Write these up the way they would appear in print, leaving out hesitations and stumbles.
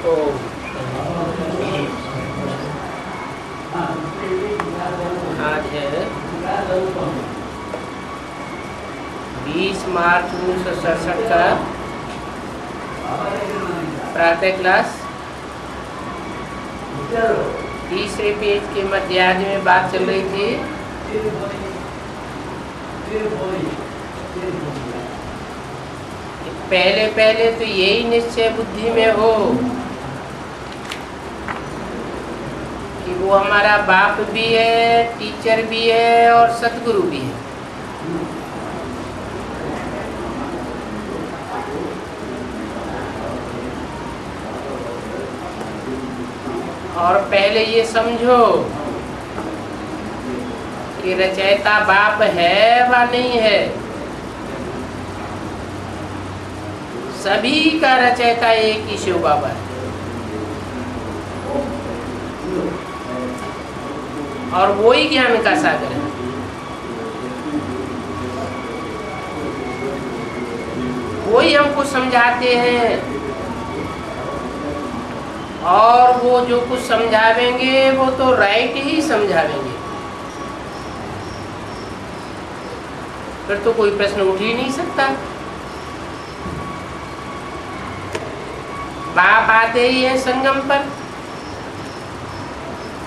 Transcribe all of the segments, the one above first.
ओम। आज है 20 मार्च 1967 का प्रातः क्लास। तीसरे पेज के मध्याह्न में बात चल रही थी पहले पहले तो यही निश्चय बुद्धि में हो कि वो हमारा बाप भी है, टीचर भी है और सतगुरु भी है। और पहले ये समझो कि रचयिता बाप है व नहीं है। सभी का रचयिता एक ही शिव बाबा है। और वो ही ज्ञान का सागर है। वो ही हमको समझाते हैं और वो जो कुछ समझावेंगे वो तो राइट ही समझावेंगे। फिर तो कोई प्रश्न उठ ही नहीं सकता। बाप आते ही है संगम पर,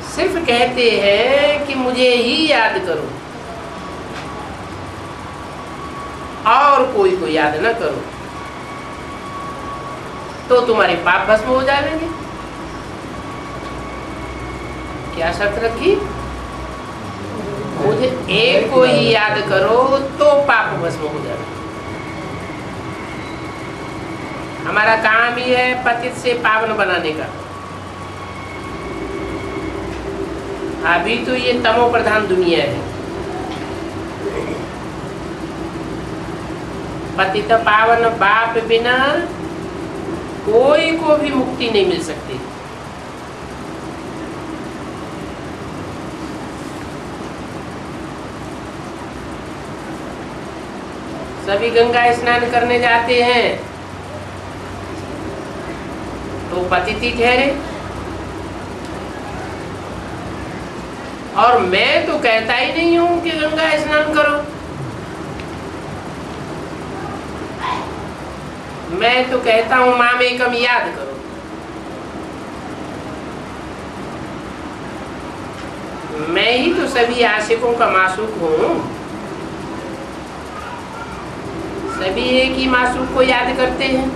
सिर्फ कहते हैं कि मुझे ही याद करो और कोई को याद न करो तो तुम्हारे पाप भस्म हो जाएंगे। क्या शर्त रखी? मुझे एक को ही याद करो तो पाप भस्म हो जाए। हमारा काम ही है पतित से पावन बनाने का। अभी तो ये तमो प्रधान दुनिया है। पतित पावन बाप बिना कोई को भी मुक्ति नहीं मिल सकती। सभी गंगा स्नान करने जाते हैं तो पतित ठहरे। और मैं तो कहता ही नहीं हूं कि गंगा स्नान करो। मैं तो कहता हूं मामेकम याद करो। मैं ही तो सभी आशिकों का मासूक हूं। सभी एक ही मासूक को याद करते हैं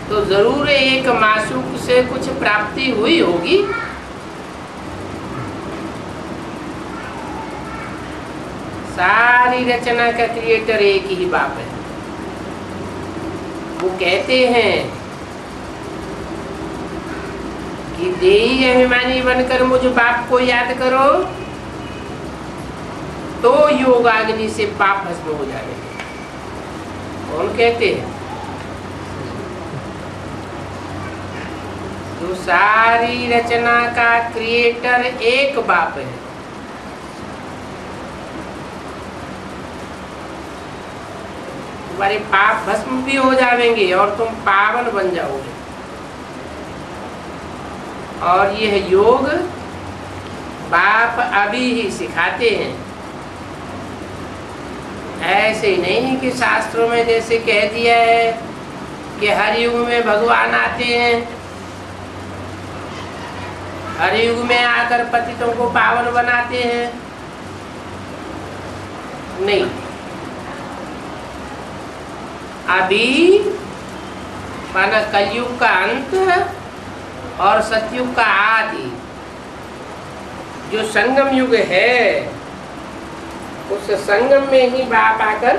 तो जरूर एक मासूक से कुछ प्राप्ति हुई होगी। सारी रचना का क्रिएटर एक ही बाप है। वो कहते हैं कि देही अभिमानी बनकर मुझ बाप को याद करो तो योगाग्नि से पाप भस्म हो जाएंगे। कौन कहते हैं? तो सारी रचना का क्रिएटर एक बाप है। तुम्हारे पाप भस्म भी हो जाएंगे और तुम पावन बन जाओगे। और यह योग बाप अभी ही सिखाते हैं। ऐसे नहीं कि शास्त्रों में जैसे कह दिया है कि हर युग में भगवान आते हैं, हर युग में आकर पतितों को पावन बनाते हैं। नहीं, अभी माना कलयुग का अंत और सतयुग का आदि जो संगम युग है, उस संगम में ही बाप आकर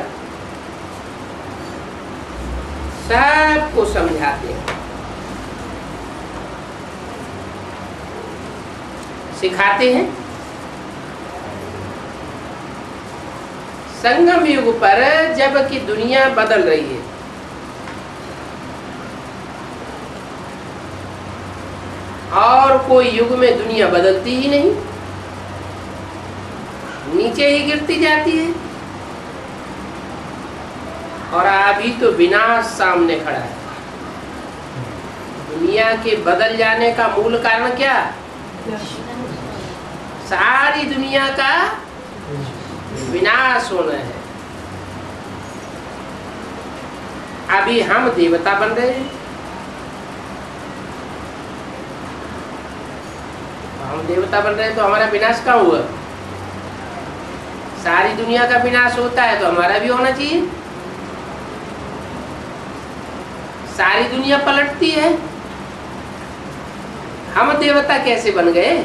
सबको समझाते हैं, सिखाते हैं। संगम युग पर जबकि दुनिया बदल रही है, और कोई युग में दुनिया बदलती ही नहीं, नीचे ही गिरती जाती है। और अभी तो विनाश सामने खड़ा है। दुनिया के बदल जाने का मूल कारण क्या? सारी दुनिया का विनाश होना है। अभी हम देवता बन रहे हैं, हम देवता बन रहे हैं तो हमारा विनाश कहाँ हुआ? सारी दुनिया का विनाश होता है तो हमारा भी होना चाहिए। सारी दुनिया पलटती है, हम देवता कैसे बन गए?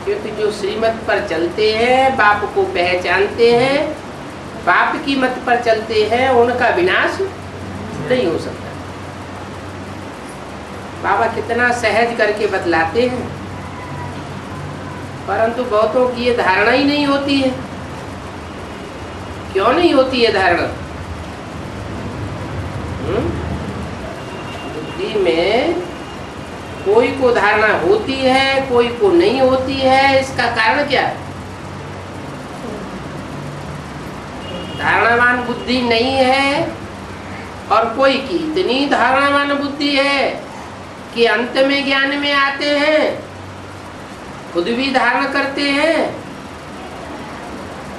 क्योंकि जो श्रीमत पर चलते हैं, बाप को पहचानते हैं, बाप की मत पर चलते हैं, उनका विनाश नहीं हो सकता। बाबा कितना सहज करके बतलाते हैं, परंतु बहुतों की ये धारणा ही नहीं होती है। क्यों नहीं होती है धारणा? बुद्धि में कोई को धारणा होती है, कोई को नहीं होती है। इसका कारण क्या है? धारणावान बुद्धि नहीं है, और कोई की इतनी धारणावान बुद्धि है कि अंत में ज्ञान में आते हैं, खुद भी धारण करते हैं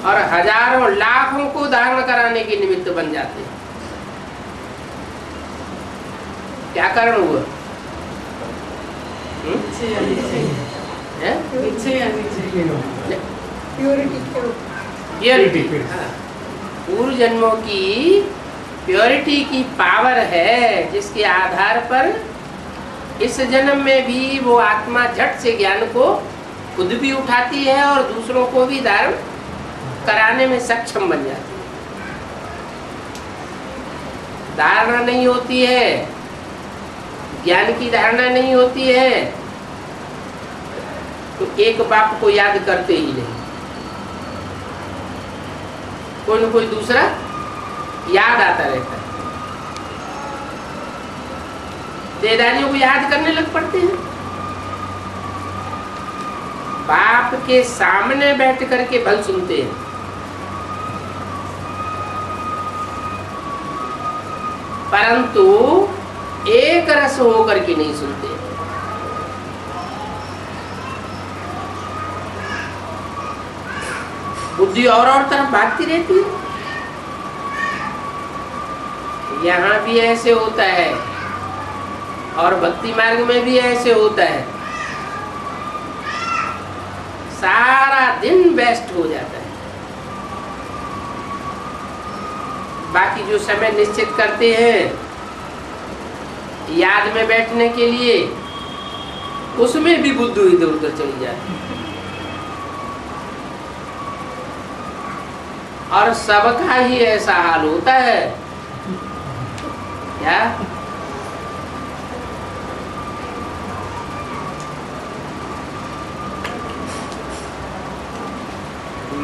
और हजारों लाखों को धारण कराने के निमित्त बन जाते हैं। क्या कारण हुआ? प्योरिटी। पूर्व जन्मों की प्योरिटी की पावर है, जिसके आधार पर इस जन्म में भी वो आत्मा झट से ज्ञान को खुद भी उठाती है और दूसरों को भी धारण कराने में सक्षम बन जाती है। धारणा नहीं होती है, ज्ञान की धारणा नहीं होती है, तो एक बाप को याद करते ही नहीं, कोई न कोई दूसरा याद आता रहता है। देदारियों को याद करने लग पड़ते हैं। बाप के सामने बैठ करके भल सुनते हैं, परंतु एक रस होकर के नहीं सुनते। बुद्धि और तरफ भागती रहती है। यहाँ भी ऐसे होता है और भक्ति मार्ग में भी ऐसे होता है। सारा दिन वेस्ट हो जाता है। बाकी जो समय निश्चित करते हैं याद में बैठने के लिए, उसमें भी बुद्धि इधर उधर चली जाती है। और सबका ही ऐसा हाल होता है क्या?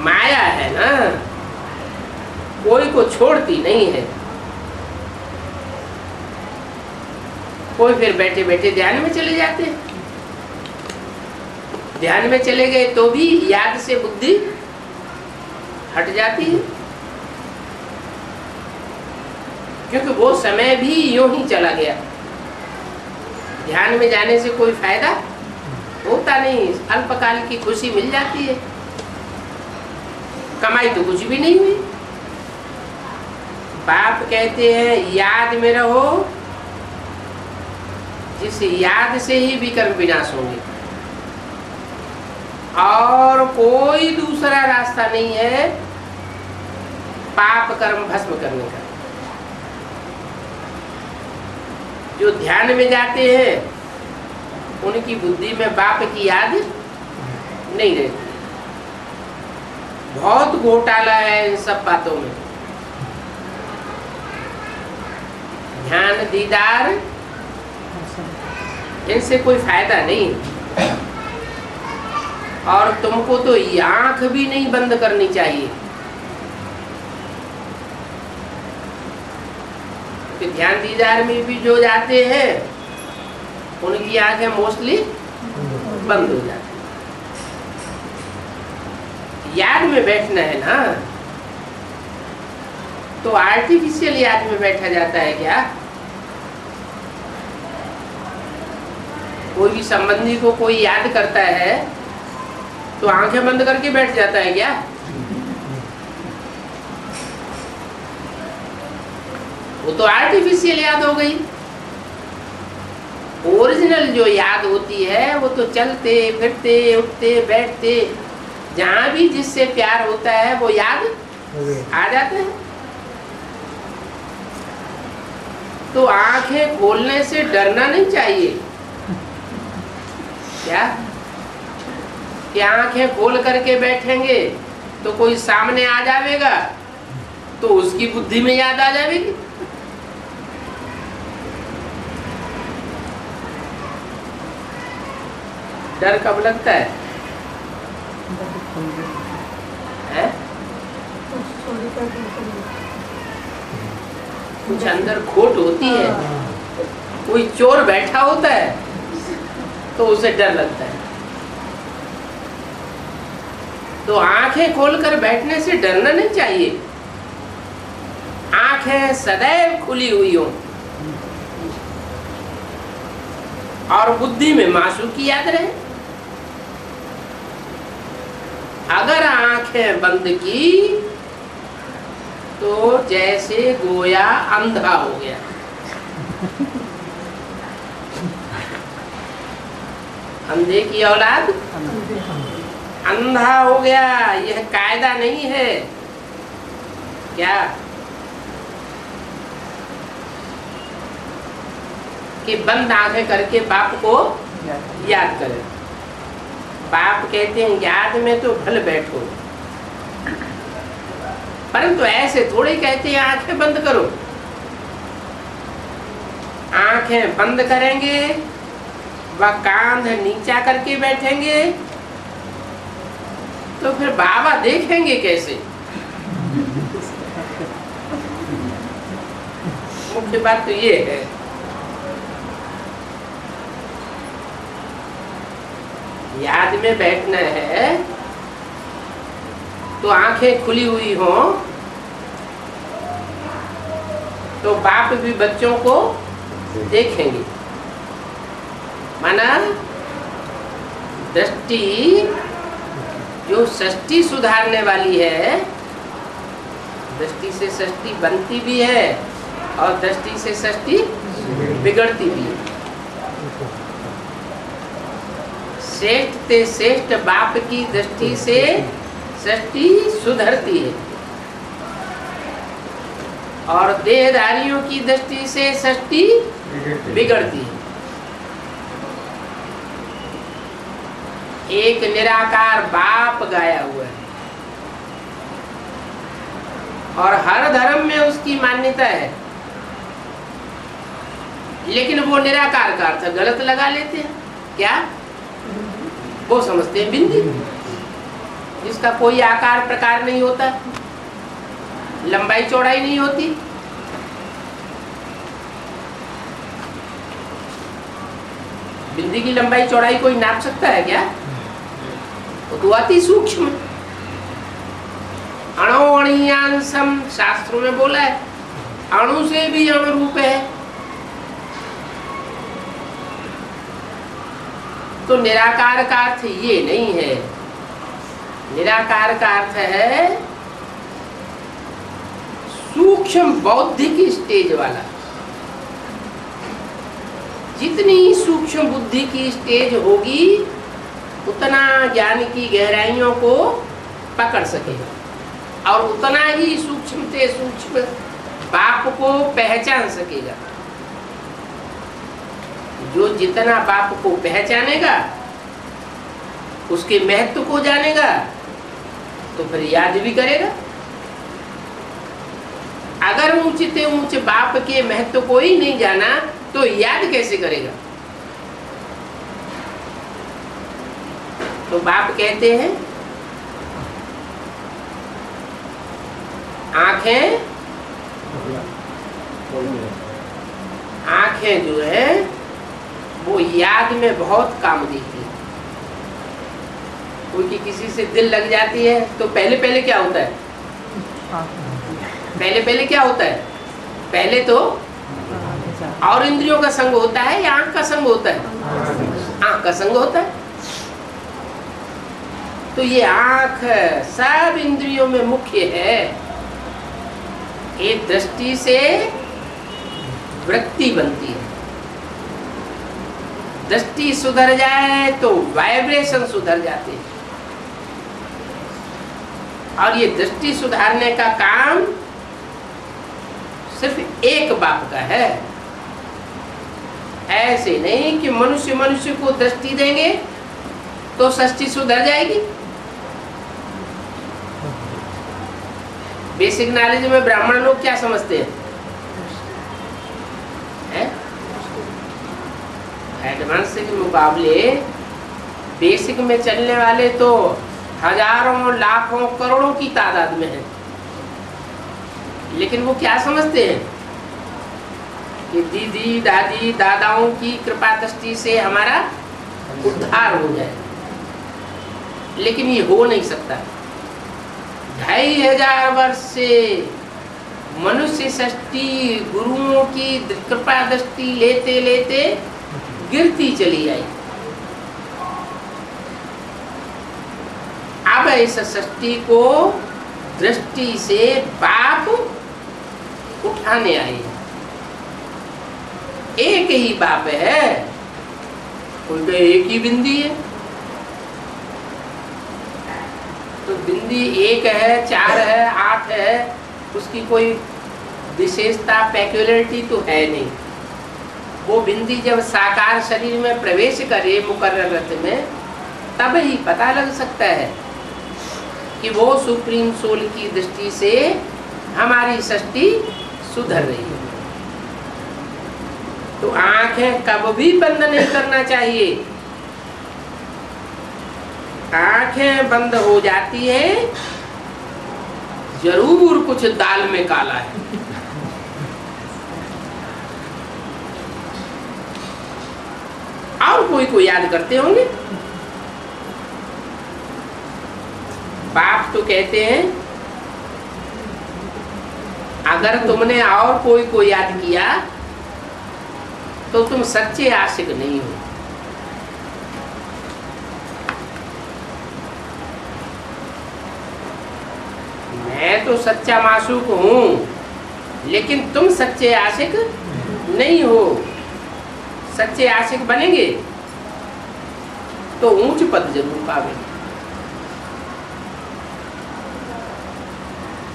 माया है ना, कोई को छोड़ती नहीं है। कोई फिर बैठे बैठे ध्यान में चले जाते हैं। ध्यान में चले गए तो भी याद से बुद्धि हट जाती है, क्योंकि वो समय भी यूं ही चला गया। ध्यान में जाने से कोई फायदा होता नहीं, अल्पकाल की खुशी मिल जाती है, कमाई तो कुछ भी नहीं हुई। बाप कहते हैं याद में रहो, जिस याद से ही विकर्म विनाश होंगे, और कोई दूसरा रास्ता नहीं है पाप कर्म भस्म करने का। जो ध्यान में जाते हैं उनकी बुद्धि में बाप की याद नहीं रहती। बहुत घोटाला है इन सब बातों में। ध्यान दीदार इनसे कोई फायदा नहीं, और तुमको तो आंख भी नहीं बंद करनी चाहिए। कि ध्यान दीदार में भी जो जाते हैं उनकी आंखें मोस्टली बंद हो जाती है। याद में बैठना है ना, तो आर्टिफिशियल याद में बैठा जाता है क्या? कोई भी संबंधी को कोई याद करता है तो आंखें बंद करके बैठ जाता है क्या? वो तो आर्टिफिशियल याद हो गई। ओरिजिनल जो याद होती है वो तो चलते फिरते उठते बैठते जहां भी जिससे प्यार होता है वो याद आ जाता है। तो आंखें खोलने से डरना नहीं चाहिए क्या? कि आंखें खोल करके बैठेंगे तो कोई सामने आ जाएगा तो उसकी बुद्धि में याद आ जाएगी। डर कब लगता है? है? कुछ अंदर खोट होती है, कोई चोर बैठा होता है तो उसे डर लगता है। तो आंखें खोलकर बैठने से डरना नहीं चाहिए। आंखें सदैव खुली हुई हो और बुद्धि में माशूकी याद रहे। अगर आंखें बंद की तो जैसे गोया अंधा हो गया। अंधे की औलाद अंधा हो गया। यह कायदा नहीं है क्या कि बंद आंखें करके बाप को याद करें। बाप कहते हैं याद में तो भले बैठो, परंतु ऐसे थोड़े कहते हैं आंखें बंद करो। आंखें बंद करेंगे व कांध नीचा करके बैठेंगे तो फिर बाबा देखेंगे कैसे? मुख्य बात तो ये है। याद में बैठना है तो आंखें खुली हुई हो तो बाप भी बच्चों को देखेंगे। माना दृष्टि जो सृष्टि सुधारने वाली है, दृष्टि से सृष्टि बनती भी है और दृष्टि से सृष्टि बिगड़ती भी है। श्रेष्ठ ते श्रेष्ठ बाप की दृष्टि से सृष्टि सुधरती है और देहधारियों की दृष्टि से सृष्टि बिगड़ती है। एक निराकार बाप गाया हुआ है और हर धर्म में उसकी मान्यता है, लेकिन वो निराकार का अर्थ गलत लगा लेते हैं। क्या? वो समझते हैं बिंदी, जिसका कोई आकार प्रकार नहीं होता, लंबाई चौड़ाई नहीं होती। बिंदी की लंबाई चौड़ाई कोई नाप सकता है क्या? वो तो अति सूक्ष्म। अणोअणीयांसम शास्त्रों में बोला है, अणु से भी अणुरूप है। तो निराकार का अर्थ ये नहीं है। निराकार का अर्थ है सूक्ष्म बौद्धिक स्टेज वाला। जितनी सूक्ष्म बुद्धि की स्टेज होगी उतना ज्ञान की गहराइयों को पकड़ सकेगा और उतना ही सूक्ष्म से सूक्ष्म बाप को पहचान सकेगा। जो जितना बाप को पहचानेगा, उसके महत्व को जानेगा, तो फिर याद भी करेगा। अगर ऊंचे ऊंचे बाप के महत्व को ही नहीं जाना तो याद कैसे करेगा? तो बाप कहते हैं आंखें जो है वो याद में बहुत काम देती है। कोई की किसी से दिल लग जाती है तो पहले पहले क्या होता है? पहले क्या होता है? पहले तो और इंद्रियों का संग होता है या आंख का संग होता है? आंख का संग होता है। तो ये आंख सब इंद्रियों में मुख्य है। एक दृष्टि से वृत्ति बनती है। दृष्टि सुधर जाए तो वाइब्रेशन सुधर जाते हैं। और ये दृष्टि सुधारने का काम सिर्फ एक बाप का है। ऐसे नहीं कि मनुष्य मनुष्य को दृष्टि देंगे तो सृष्टि सुधर जाएगी। बेसिक नॉलेज में ब्राह्मण लोग क्या समझते हैं? एडवांस के मुकाबले बेसिक में चलने वाले तो हजारों लाखों करोड़ों की तादाद में है। लेकिन वो क्या समझते हैं कि दीदी दादी दादाओं की कृपा दृष्टि से हमारा उद्धार हो जाए। लेकिन ये हो नहीं सकता। 2500 वर्ष से मनुष्य सृष्टि गुरुओं की कृपा दृष्टि लेते लेते गिरती चली आई। अब इस सृष्टि को दृष्टि से बाप उठाने आए। एक ही बाप है, कोई तो एक ही बिंदी है। तो बिंदी एक है, 4 है, 8 है, उसकी कोई विशेषता पेक्युलरिटी तो है नहीं। वो बिंदी जब साकार शरीर में प्रवेश करे मुकर्रर रथ में, तब ही पता लग सकता है कि वो सुप्रीम सोल की दृष्टि से हमारी सृष्टि सुधर रही है। तो आंखें कब भी बंद नहीं करना चाहिए। आंखें बंद हो जाती है, जरूर कुछ दाल में काला है। और कोई को याद करते होंगे। बाप तो कहते हैं अगर तुमने और कोई को याद किया तो तुम सच्चे आशिक नहीं हो। मैं तो सच्चा मासूक हूं, लेकिन तुम सच्चे आशिक नहीं हो। सच्चे आशिक बनेंगे तो ऊंच पद जरूर पावेंगे।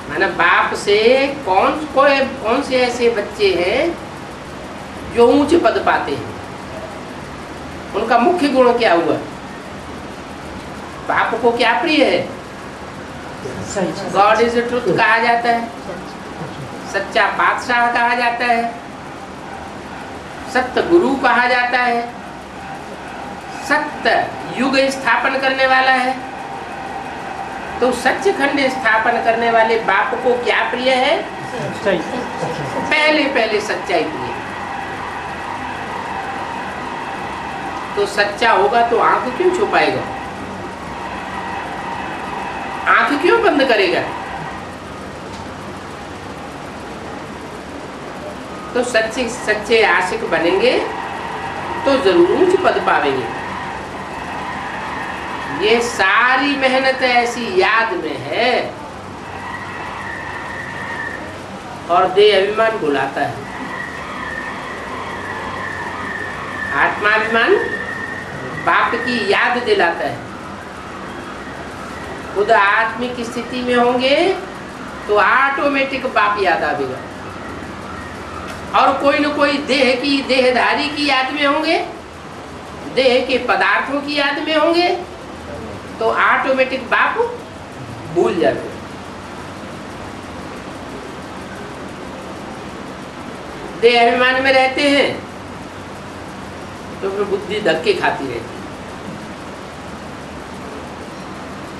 माना बाप से कौन से ऐसे बच्चे हैं जो ऊंच पद पाते हैं? उनका मुख्य गुण क्या हुआ? बाप को क्या प्रिय है? गॉड इज ट्रुथ कहा जाता है, सच्चा बादशाह कहा जाता है, सत्य गुरु कहा जाता है, सत्य युग स्थापन करने वाला है। तो सच्चखंड स्थापन करने वाले बाप को क्या प्रिय है? पहले सच्चाई प्रिय। तो सच्चा होगा तो आंख क्यों छुपाएगा? आंख क्यों बंद करेगा? तो सच्चे आशिक बनेंगे तो जरूर ऊंच पद पावेंगे। ये सारी मेहनत ऐसी याद में है और देह अभिमान बुलाता है। आत्माभिमान बाप की याद दिलाता है। खुद आत्मिक स्थिति में होंगे तो ऑटोमेटिक बाप याद आवेगा। और कोई न कोई देह की देहधारी की याद में होंगे, देह के पदार्थों की याद में होंगे तो ऑटोमेटिक बाप भूल जाते। देह अभिमान में रहते हैं तो फिर बुद्धि धक्के खाती रहती है।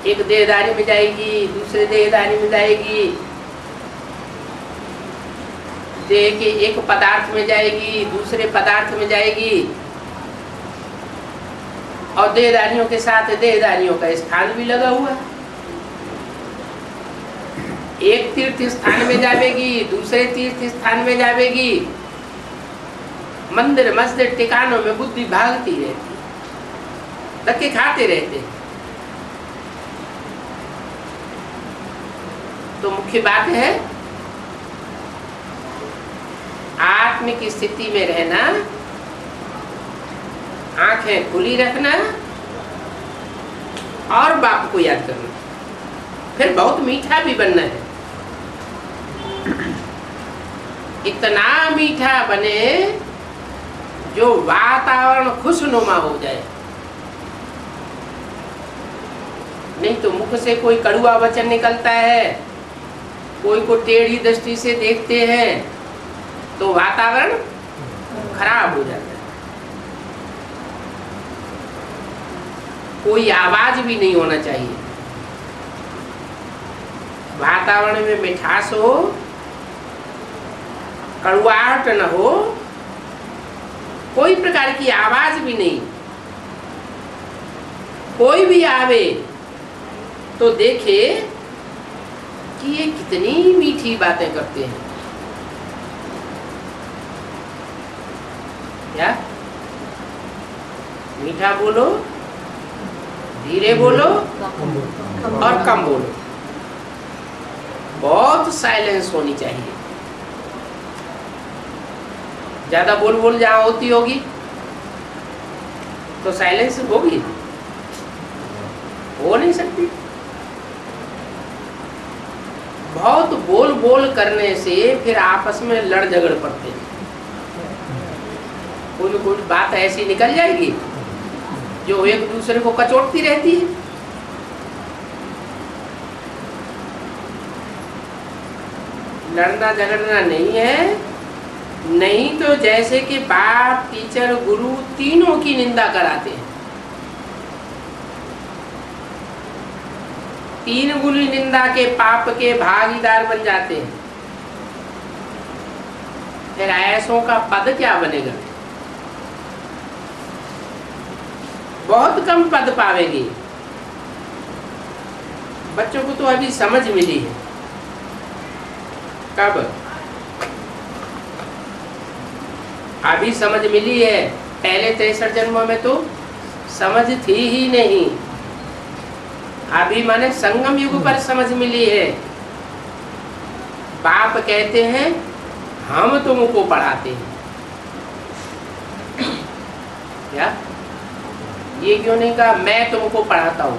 एक देहदारी में जाएगी, दूसरे देहदारी में जाएगी, देह के एक पदार्थ में जाएगी, दूसरे पदार्थ में जाएगी। और देहधारियों के साथ देहधारियों का स्थान भी लगा हुआ है। एक तीर्थ स्थान में जावेगी, दूसरे तीर्थ स्थान में जावेगी, मंदिर मस्जिद ठिकानों में बुद्धि भागती रहती, धक्के खाते रहते। तो मुख्य बात है आत्मिक स्थिति में रहना, आंखें खुली रखना और बाप को याद करना। फिर बहुत मीठा भी बनना है, इतना मीठा बने जो वातावरण खुशनुमा हो जाए। नहीं तो मुख से कोई कड़वा वचन निकलता है, कोई को टेढ़ी दृष्टि से देखते हैं तो वातावरण खराब हो जाता है। कोई आवाज भी नहीं होना चाहिए, वातावरण में मिठास हो, कड़वाहट न हो, कोई प्रकार की आवाज भी नहीं। कोई भी आवे तो देखे कि ये कितनी मीठी बातें करते हैं। क्या मीठा बोलो, धीरे बोलो और कम बोलो, बहुत साइलेंस होनी चाहिए। ज्यादा बोल बोल जहां होती होगी तो साइलेंस होगी, हो नहीं सकती। बहुत बोल बोल करने से फिर आपस में लड़ झगड़ पड़ते हैं। कोई कोई बात ऐसी निकल जाएगी जो एक दूसरे को कचोटती रहती है। लड़ना झगड़ना नहीं है, नहीं तो जैसे कि बाप टीचर गुरु तीनों की निंदा कराते हैं। तीन गुरु निंदा के पाप के भागीदार बन जाते हैं। फिर ऐसों का पद क्या बनेगा? बहुत कम पद पावेंगे। बच्चों को तो अभी समझ मिली है। कब? अभी समझ मिली है। पहले 63 जन्मों में तो समझ थी ही नहीं। अभी माने संगम युग पर समझ मिली है। बाप कहते हैं हम तुमको पढ़ाते हैं। क्या ये क्यों नहीं कहा मैं तुमको पढ़ाता हूं?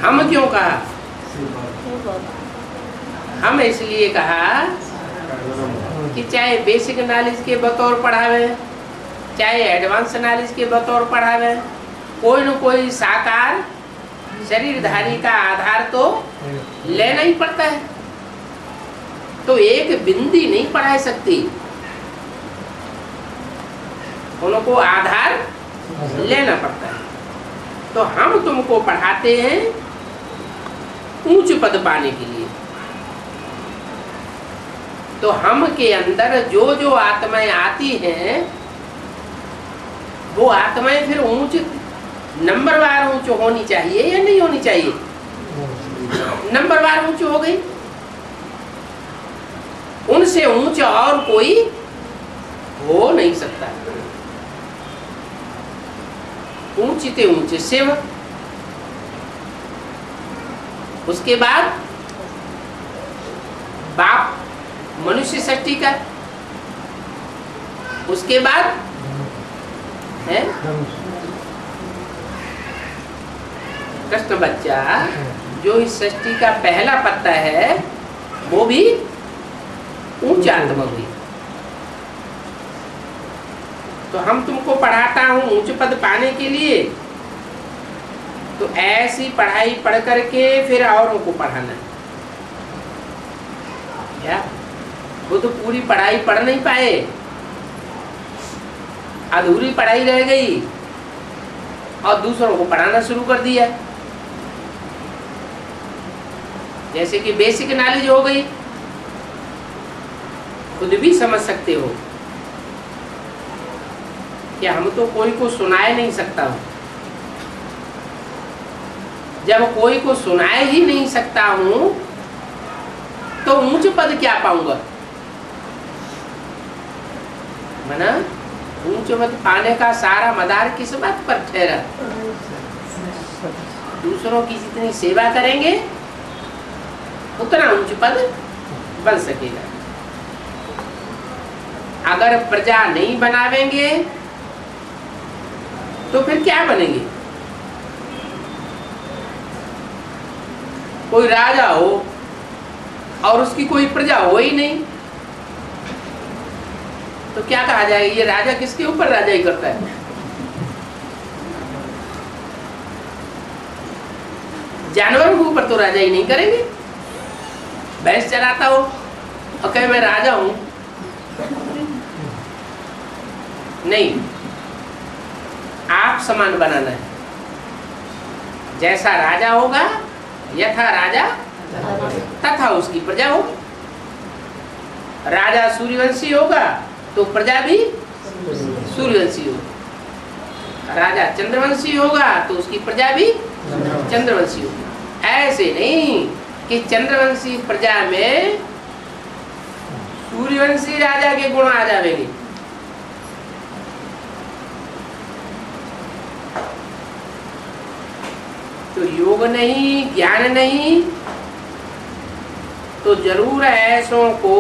हम क्यों कहा? हम इसलिए कहा कि चाहे बेसिक नॉलेज के बतौर पढ़ावे, चाहे एडवांस नॉलेज के बतौर पढ़ावे, कोई न कोई साकार शरीरधारी का आधार तो लेना ही पड़ता है। तो एक बिंदी नहीं पढ़ा सकती, उनको आधार लेना पड़ता है। तो हम तुमको पढ़ाते हैं ऊंच पद पाने के लिए। तो हम के अंदर जो जो आत्माएं आती हैं वो आत्माएं फिर ऊंच नंबरवार ऊंच होनी चाहिए या नहीं होनी चाहिए? नंबरवार ऊंच हो गई। उनसे ऊंच और कोई हो नहीं सकता। ऊंचते ऊंचे सेवक, उसके बाद बाप मनुष्य सृष्टि का, उसके बाद है कृष्ण बच्चा, जो इस सृष्टि का पहला पत्ता है वो भी ऊंच आत्मा हुई। तो हम तुमको पढ़ाता हूँ ऊंच पद पाने के लिए। तो ऐसी पढ़ाई पढ़ करके फिर औरों को पढ़ाना है। क्या वो तो पूरी पढ़ाई पढ़ नहीं पाए, अधूरी पढ़ाई रह गई और दूसरों को पढ़ाना शुरू कर दिया। जैसे कि बेसिक नॉलेज हो गई, खुद भी समझ सकते हो, कि हम तो कोई को सुनाए नहीं सकता हूँ। जब कोई को सुनाए ही नहीं सकता हूँ तो ऊंच पद क्या पाऊंगा? मना ऊंच पद पाने का सारा मदार किस बात पर ठहरा? दूसरों की जितनी सेवा करेंगे उतना ऊंच पद बन सकेगा। अगर प्रजा नहीं बनावेंगे तो फिर क्या बनेंगे? कोई राजा हो और उसकी कोई प्रजा हो ही नहीं तो क्या कहा जाएगा? ये राजा किसके ऊपर राजाई करता है? जानवरों के ऊपर तो राजाई नहीं करेंगे। भैंस चराता हो और कहे मैं राजा हूं, नहीं, आप समान बनाना है। जैसा राजा होगा यथा राजा तथा उसकी प्रजा होगी। राजा सूर्यवंशी होगा तो प्रजा भी सूर्यवंशी होगी। राजा चंद्रवंशी होगा तो उसकी प्रजा भी चंद्रवंशी होगी। ऐसे नहीं कि चंद्रवंशी प्रजा में सूर्यवंशी राजा के गुण आ जाएंगे। तो योग नहीं, ज्ञान नहीं, तो जरूर ऐसों को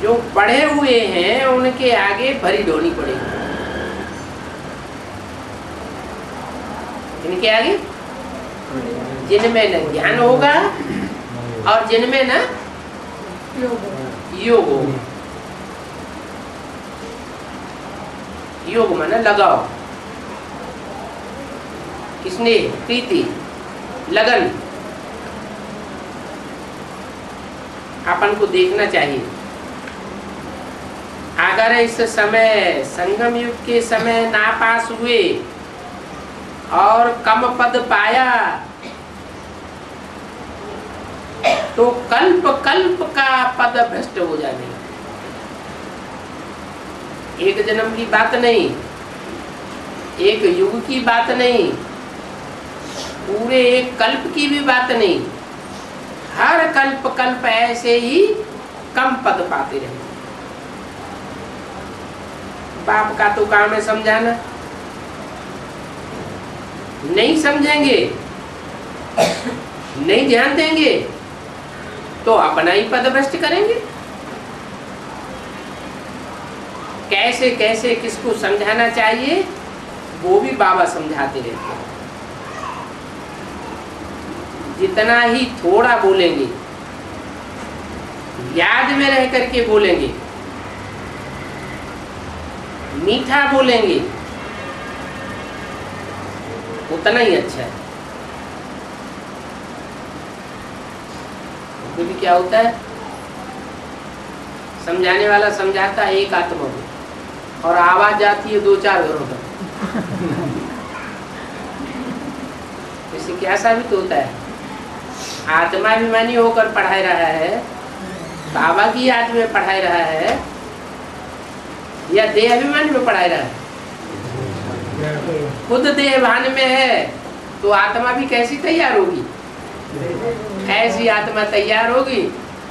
जो पढ़े हुए हैं उनके आगे भरी ढोनी पड़ेगी। इनके आगे जिनमें न ज्ञान होगा और जिनमें न योग होगा। योग माने लगाओ, किसने? प्रीति, लगन। अपन को देखना चाहिए। अगर इस समय संगम युग के समय नापास हुए और कम पद पाया तो कल्प कल्प का पद भ्रष्ट हो जाएगा। एक जन्म की बात नहीं, एक युग की बात नहीं, पूरे एक कल्प की भी बात नहीं। हर कल्प कल्प ऐसे ही कम पद पाते रहे। बाप का तो काम है समझाना। नहीं समझेंगे, नहीं ध्यान देंगे तो अपना ही पद भ्रष्ट करेंगे। कैसे कैसे किसको समझाना चाहिए वो भी बाबा समझाते रहते हैं। जितना ही थोड़ा बोलेंगे, याद में रह करके बोलेंगे, मीठा बोलेंगे, उतना ही अच्छा है। क्योंकि क्या होता है, समझाने वाला समझाता है एक आत्मा को और आवाज जाती है 2-4 घरों तक। इससे क्या साबित होता है? आत्माभिमानी होकर पढ़ाई रहा है, बाबा की याद में पढ़ाई रहा है, या देह अभिमानी में पढ़ाई रहा है? खुद देहभान में है तो आत्मा भी कैसी तैयार होगी? ऐसी आत्मा तैयार होगी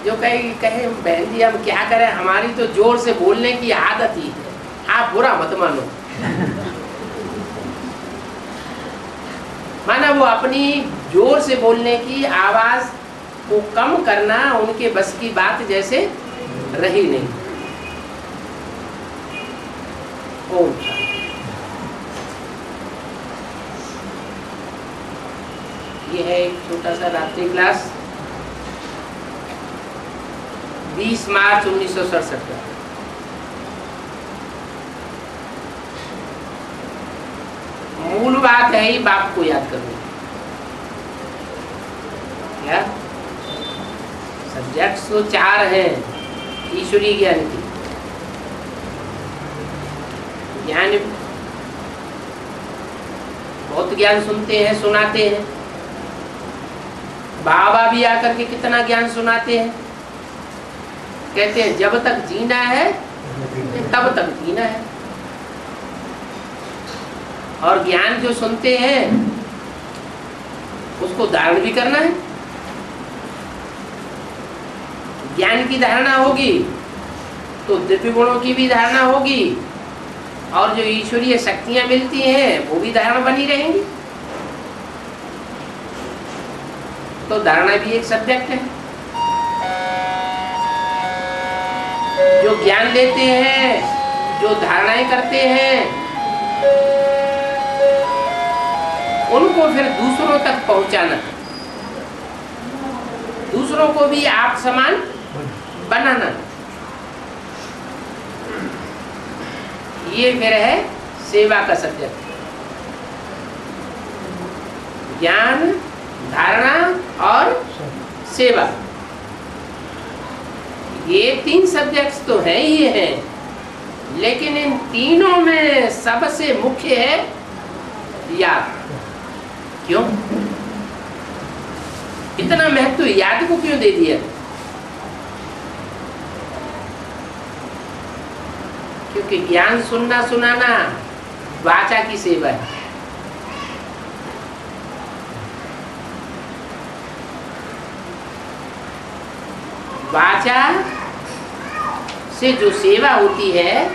जो कहे बहन जी हम क्या करें, हमारी तो जोर से बोलने की आदत ही है, आप बुरा मत मानो। माना वो अपनी जोर से बोलने की आवाज को कम करना उनके बस की बात जैसे रही नहीं। ओम। ये है एक छोटा सा रात्रि क्लास 20 मार्च 1967 का। मूल बात है ही बाप को याद करना। क्या सब्जेक्ट्स तो 4 हैं ईश्वरीय ज्ञान की। ज्ञान बहुत ज्ञान सुनते हैं, सुनाते हैं। बाबा भी आकर के कितना ज्ञान सुनाते हैं। कहते हैं जब तक जीना है तब तक जीना है। और ज्ञान जो सुनते हैं उसको धारण भी करना है। ज्ञान की धारणा होगी तो दिव्य गुणों की भी धारणा होगी, और जो ईश्वरीय शक्तियां मिलती हैं वो भी धारणा बनी रहेंगी। तो धारणा भी एक सब्जेक्ट है। जो ज्ञान लेते हैं, जो धारणाएं करते हैं, उनको फिर दूसरों तक पहुंचाना, दूसरों को भी आप समान बनाना, ये फिर है सेवा का सब्जेक्ट। ज्ञान, धारणा और सेवा, ये 3 सब्जेक्ट्स तो हैं ही हैं, लेकिन इन तीनों में सबसे मुख्य है याद। क्यों इतना महत्व याद को क्यों दे दिया? क्योंकि ज्ञान सुनना सुनाना वाचा की सेवा है। वाचा से जो सेवा होती है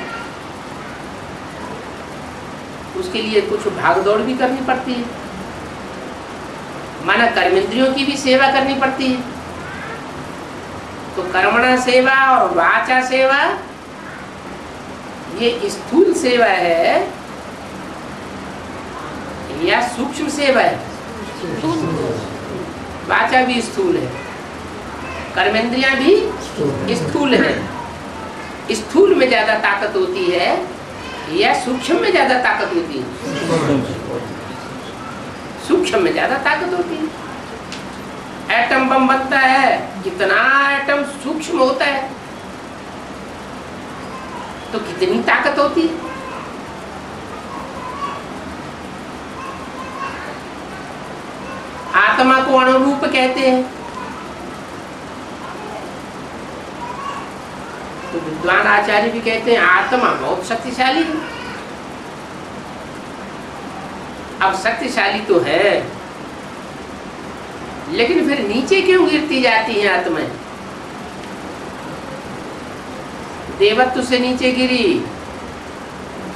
उसके लिए कुछ भागदौड़ भी करनी पड़ती है, माना कर्मेंद्रियों की भी सेवा करनी पड़ती है। तो कर्मणा सेवा और वाचा सेवा ये स्थूल सेवा है या सूक्ष्म सेवा है? वाचा भी स्थूल है, कर्मेंद्रियां भी स्थूल है। स्थूल में ज्यादा ताकत होती है या सूक्ष्म में ज्यादा ताकत होती है? सूक्ष्म में ज्यादा ताकत होती है। एटम बम बनता है, कितना एटम सूक्ष्म होता है तो कितनी ताकत होती है। आत्मा को अणुरूप कहते हैं। तो विद्वान आचार्य भी कहते हैं आत्मा बहुत शक्तिशाली है। अब शक्तिशाली तो है, लेकिन फिर नीचे क्यों गिरती जाती है आत्माएं? देवत्व से नीचे गिरी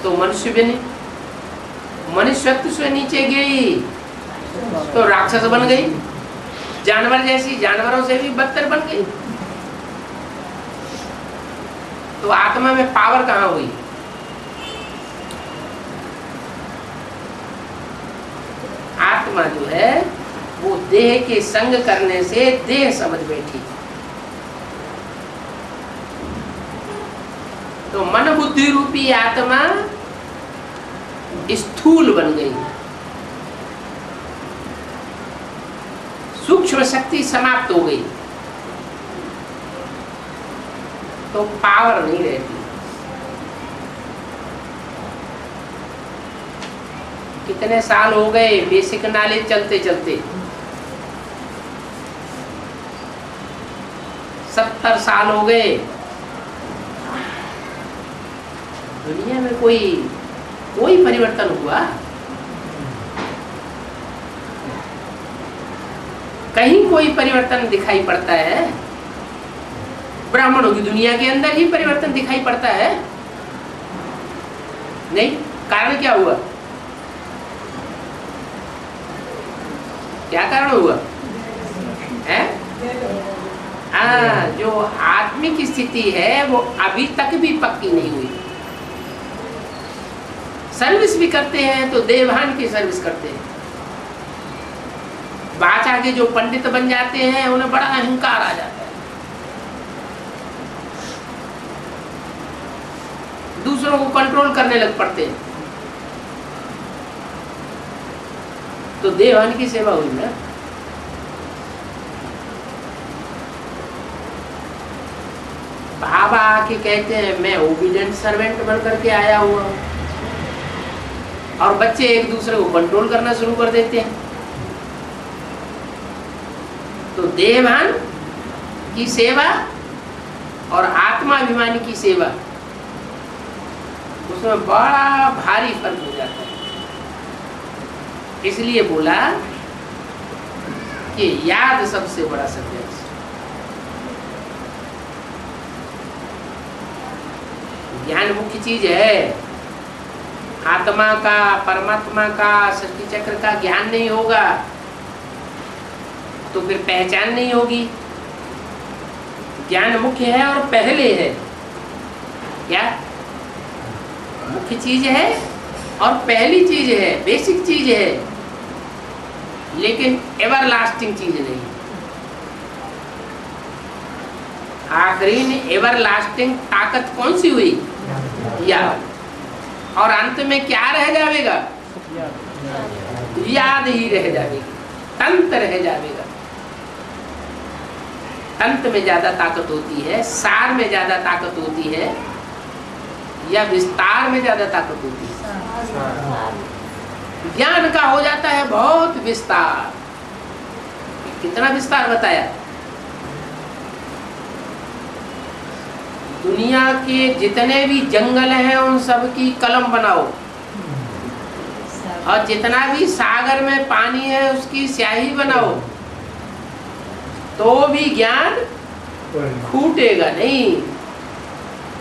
तो मनुष्य बने, मनुष्यत्व से नीचे गिरी तो राक्षस बन गई, जानवर जैसी, जानवरों से भी बदतर बन गई। तो आत्मा में पावर कहाँ हुई? आत्मा जो है वो देह के संग करने से देह समझ बैठी। तो मन बुद्धि रूपी आत्मा स्थूल बन गई, सूक्ष्म शक्ति समाप्त हो गई, तो पावर नहीं रहती। कितने साल हो गए बेसिक नॉलेज चलते चलते? 70 साल हो गए। दुनिया में कोई परिवर्तन हुआ? कहीं कोई परिवर्तन दिखाई पड़ता है? ब्राह्मणों की दुनिया के अंदर ही परिवर्तन दिखाई पड़ता है? नहीं। कारण क्या हुआ? क्या कारण हुआ है? जो आत्मिक स्थिति है वो अभी तक भी पक्की नहीं हुई। सर्विस भी करते हैं तो देवभान की सर्विस करते हैं। वाचा के जो पंडित बन जाते हैं उन्हें बड़ा अहंकार आ जाता है, दूसरों को कंट्रोल करने लग पड़ते हैं। तो देवभान की सेवा हुई ना। बाबा आके कहते हैं मैं ओबीडिएंट सर्वेंट बन करके आया हुआ हूं, और बच्चे एक दूसरे को कंट्रोल करना शुरू कर देते हैं। तो देहभान की सेवा और आत्माभिमानी की सेवा, उसमें बड़ा भारी फर्क हो जाता है। इसलिए बोला कि याद सबसे बड़ा संन्यास। ज्ञान मुख्य चीज है। आत्मा का, परमात्मा का, सृष्टि चक्र का ज्ञान नहीं होगा तो फिर पहचान नहीं होगी। ज्ञान मुख्य है और पहले है। क्या मुख्य चीज है और पहली चीज है, बेसिक चीज है, लेकिन एवरलास्टिंग चीज नहीं। आखिरी में एवरलास्टिंग ताकत कौन सी हुई? याद। और अंत में क्या रह जाएगा? याद ही रह जाएगी, तंत रह जाएगा। तंत में ज्यादा ताकत होती है, सार में ज्यादा ताकत होती है, या विस्तार में ज्यादा ताकत होती है? ज्ञान का हो जाता है बहुत विस्तार। कितना विस्तार बताया? दुनिया के जितने भी जंगल हैं उन सब की कलम बनाओ, और जितना भी सागर में पानी है उसकी स्याही बनाओ, तो भी ज्ञान खूटेगा नहीं।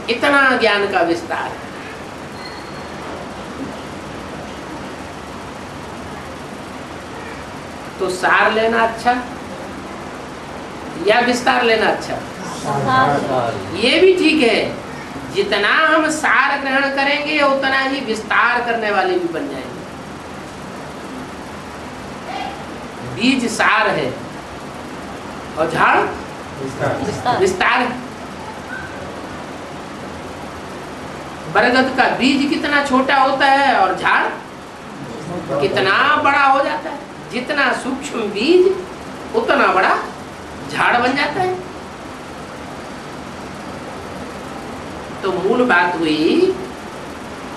इतना ज्ञान का विस्तार है। तो सार लेना अच्छा या विस्तार लेना अच्छा? ये भी ठीक है। जितना हम सार ग्रहण करेंगे उतना ही विस्तार करने वाले भी बन जाएंगे। बीज सार है और झाड़ विस्तार है। बरगद का बीज कितना छोटा होता है और झाड़ कितना बड़ा हो जाता है। जितना सूक्ष्म बीज उतना बड़ा झाड़ बन जाता है। तो मूल बात हुई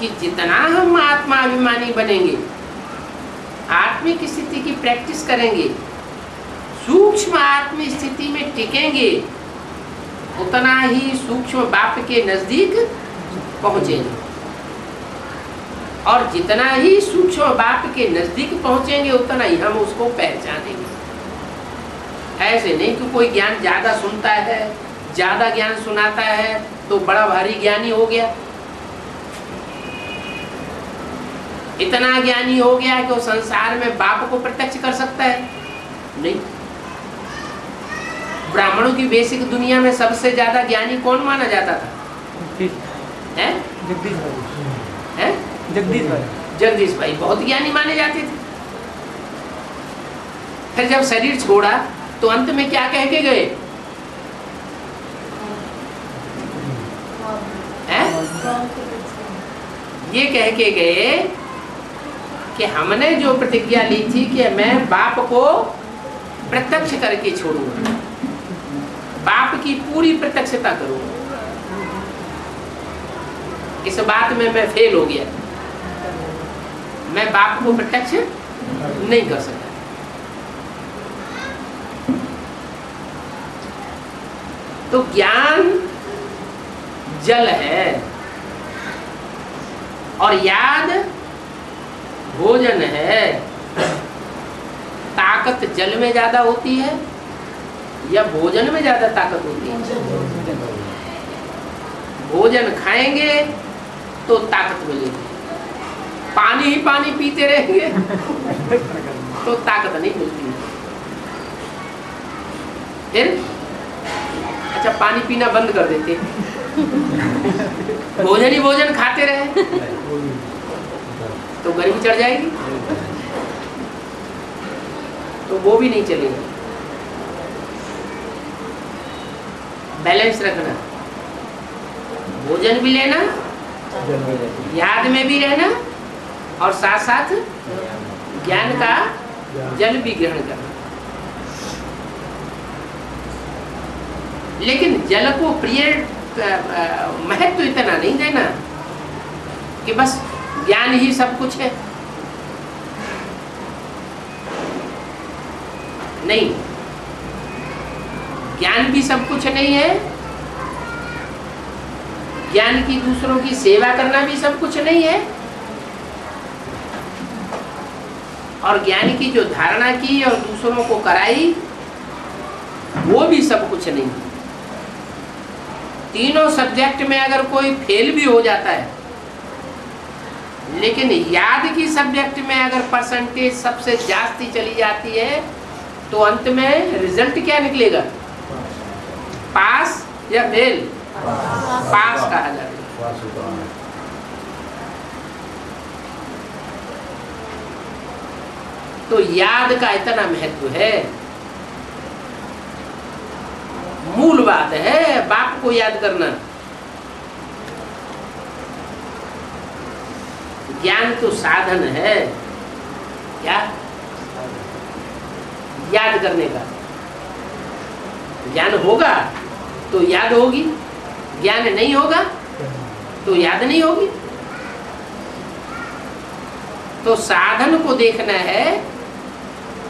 कि जितना हम आत्माभिमानी बनेंगे, आत्मिक स्थिति की प्रैक्टिस करेंगे, सूक्ष्म आत्म स्थिति में टिकेंगे, उतना ही सूक्ष्म बाप के नजदीक पहुंचेंगे। और जितना ही सूक्ष्म बाप के नजदीक पहुंचेंगे उतना ही हम उसको पहचानेंगे। ऐसे नहीं कि कोई ज्ञान ज्यादा सुनता है, ज्यादा ज्ञान सुनाता है तो बड़ा भारी ज्ञानी हो गया, इतना ज्ञानी हो गया कि वो संसार में बाप को प्रत्यक्ष कर सकता है। नहीं। ब्राह्मणों की बेसिक दुनिया में सबसे ज्यादा ज्ञानी कौन माना जाता था? हैं? जगदीश भाई। हैं? जगदीश भाई। जगदीश भाई बहुत ज्ञानी माने जाते थे। फिर जब शरीर छोड़ा तो अंत में क्या कह के गए? ये कह के गए कि हमने जो प्रतिज्ञा ली थी कि मैं बाप को प्रत्यक्ष करके छोड़ूंगा, बाप की पूरी प्रत्यक्षता करूंगा। इस बात में मैं फेल हो गया। मैं बाप को प्रत्यक्ष नहीं कर सकता। तो ज्ञान जल है और याद भोजन है। ताकत जल में ज्यादा होती है या भोजन में ज्यादा ताकत होती है? भोजन खाएंगे तो ताकत मिलेगी, पानी ही पानी पीते रहेंगे तो ताकत नहीं मिलती। फिर अच्छा पानी पीना बंद कर देते, भोजन ही भोजन खाते रहे तो गर्मी चढ़ जाएगी, तो वो भी नहीं चलेगा। बैलेंस रखना, भोजन भी लेना, याद में भी रहना, और साथ साथ ज्ञान का जल भी ग्रहण करना। लेकिन जल को प्रिय महत्व इतना नहीं देना कि बस ज्ञान ही सब कुछ है। नहीं, ज्ञान भी सब कुछ नहीं है। ज्ञान की दूसरों की सेवा करना भी सब कुछ नहीं है। और ज्ञान की जो धारणा की और दूसरों को कराई, वो भी सब कुछ नहीं। तीनों सब्जेक्ट में अगर कोई फेल भी हो जाता है, लेकिन याद की सब्जेक्ट में अगर परसेंटेज सबसे जास्ती चली जाती है, तो अंत में रिजल्ट क्या निकलेगा? पास या फेल? पास कहा जाएगा। तो याद का इतना महत्व है। मूल बात है बाप को याद करना। ज्ञान तो साधन है। क्या? याद करने का। ज्ञान होगा तो याद होगी, ज्ञान नहीं होगा तो याद नहीं होगी। तो साधन को देखना है,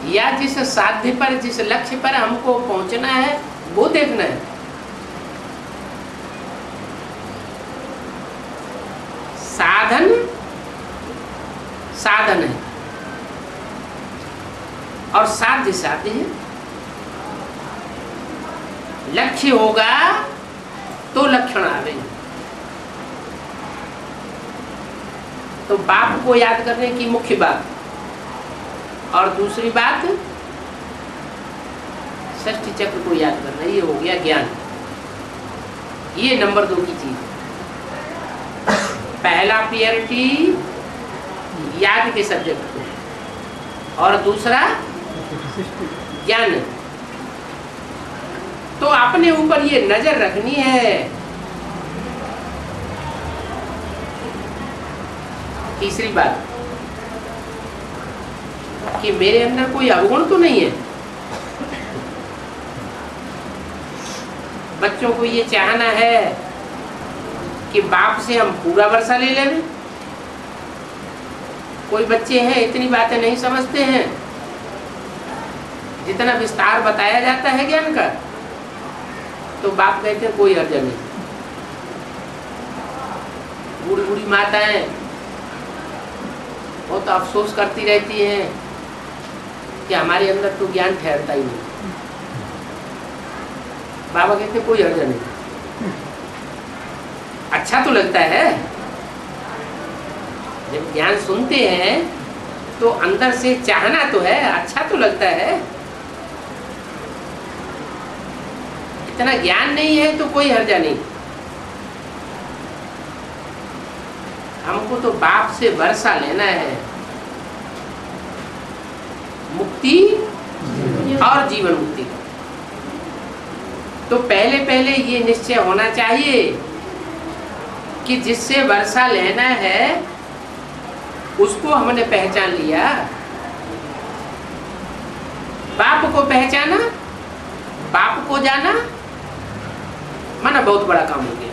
या जिस साध्य पर, जिस लक्ष्य पर हमको पहुंचना है, वो देखना है। साधन साधन है और साध्य साध्य है। लक्ष्य होगा तो लक्षण आवेंगे। तो बाप को याद करने की मुख्य बात, और दूसरी बात षष्ठी चक्र को याद करना, ये हो गया ज्ञान। ये नंबर 2 की चीज। पहला प्योरिटी याद के सब्जेक्ट को, और दूसरा ज्ञान। तो अपने ऊपर ये नजर रखनी है। तीसरी बात कि मेरे अंदर कोई अवगुण तो नहीं है। बच्चों को ये चाहना है कि बाप से हम पूरा वर्षा ले लें। कोई बच्चे हैं इतनी बातें नहीं समझते हैं, जितना विस्तार बताया जाता है ज्ञान का, तो बाप कहते हैं कोई हर्ज नहीं। बूढ़ी बूढ़ी माताएं वो तो अफसोस करती रहती हैं कि हमारे अंदर तो ज्ञान ठहरता ही नहीं। बाबा कहते कोई हर्ज नहीं। अच्छा तो लगता है, जब ज्ञान सुनते हैं तो अंदर से चाहना तो है, अच्छा तो लगता है। इतना ज्ञान नहीं है तो कोई हर्जा नहीं। हमको तो बाप से वर्षा लेना है, मुक्ति और जीवन मुक्ति का। तो पहले पहले ये निश्चय होना चाहिए कि जिससे वर्षा लेना है उसको हमने पहचान लिया। बाप को पहचाना, बाप को जाना, माना बहुत बड़ा काम हो गया।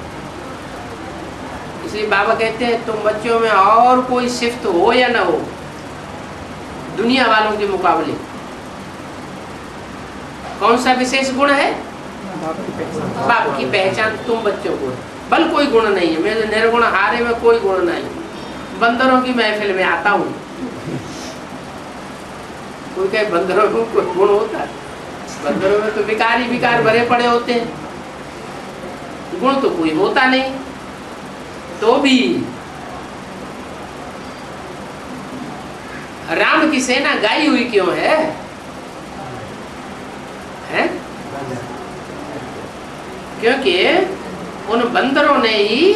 इसलिए बाबा कहते हैं तुम बच्चों में और कोई सिफ्त हो या ना हो, दुनिया वालों के मुकाबले कौन सा विशेष गुण है? बाप की पहचान तुम बच्चों को। बल कोई गुण नहीं है। मेरे निर्गुण हारे में कोई गुण नहीं। बंदरों की महफिल में आता हूँ। कोई कहे बंदरों में कोई गुण होता है? बंदरों में तो विकार ही विकार भरे पड़े होते हैं, गुण तो कोई होता नहीं। तो भी राम की सेना गाई हुई क्यों है? हैं? क्योंकि उन बंदरों ने ही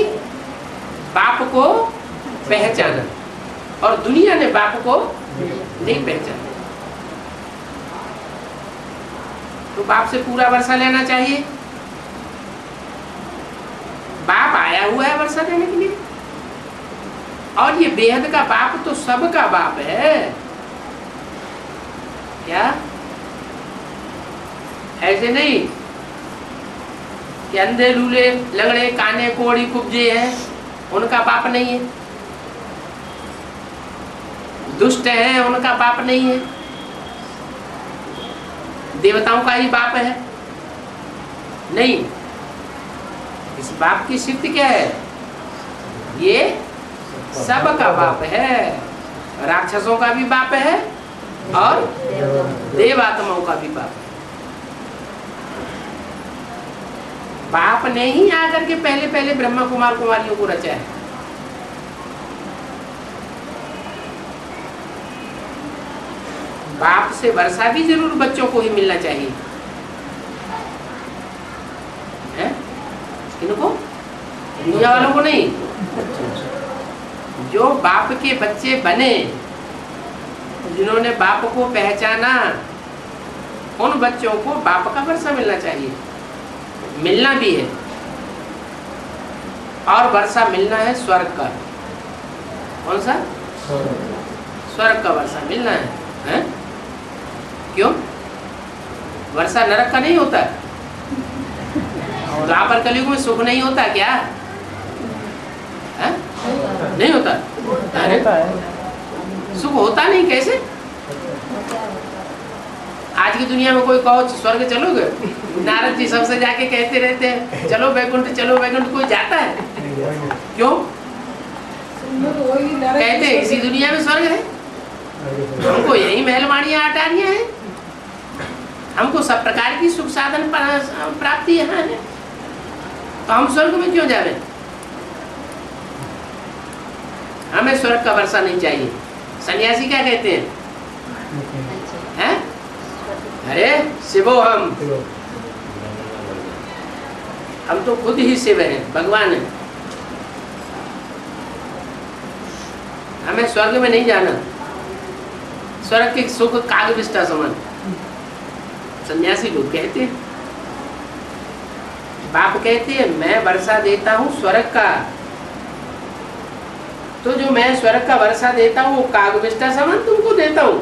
बाप को पहचाना और दुनिया ने बाप को नहीं पहचाना। तो बाप से पूरा वर्षा लेना चाहिए। बाप आया हुआ है वर्षा देने के लिए, और ये बेहद का बाप तो सबका बाप है। क्या ऐसे नहीं कि अंधे लूले लंगड़े काने कोड़ी कुब्जे हैं उनका बाप नहीं है, दुष्ट हैं उनका बाप नहीं है, देवताओं का ही बाप है? नहीं। इस बाप की सिद्ध क्या है? ये सबका बाप है। राक्षसों का भी बाप है और देव आत्माओं का भी पाप है। बाप ने ही आकर के पहले पहले ब्रह्मा कुमार कुमारियों को रचा है। बाप से वर्षा भी जरूर बच्चों को ही मिलना चाहिए है? इनको दुनिया वालों को नहीं। जो बाप के बच्चे बने, जिन्होंने बाप को पहचाना, उन बच्चों को बाप का वर्षा मिलना चाहिए, मिलना भी है। और वर्षा मिलना है स्वर्ग का। कौन सा? स्वर्ग का वर्षा मिलना है? क्यों? वर्षा नरक का नहीं होता? द्वापर कलयुग में सुख नहीं होता क्या? है? नहीं होता? अरे सुख होता नहीं, कैसे? आज की दुनिया में कोई कहो स्वर्ग चलोगे, नारद जी सबसे जाके कहते रहते हैं चलो वैकुंठ चलो वैकुंठ, कोई जाता है? क्यों? कहते हैं इसी दुनिया में स्वर्ग है, हमको यही महलवाड़ियाँ अटारियाँ हैं, हमको सब प्रकार की सुख साधन प्राप्ति यहाँ है, तो हम स्वर्ग में क्यों जा रहे हैं? हमें स्वर्ग का वर्षा नहीं चाहिए। सन्यासी क्या कहते हैं? हैं? अरे शिवो हम तो खुद ही शिव हैं, भगवान है, हमें स्वर्ग में नहीं जाना। स्वर्ग के सुख काग विष्टा समान, सन्यासी लोग कहते हैं। बाप कहते हैं मैं वर्षा देता हूँ स्वर्ग का, तो जो मैं स्वर्ग का वर्षा देता हूँ वो काग विष्टा समान तुमको देता हूँ।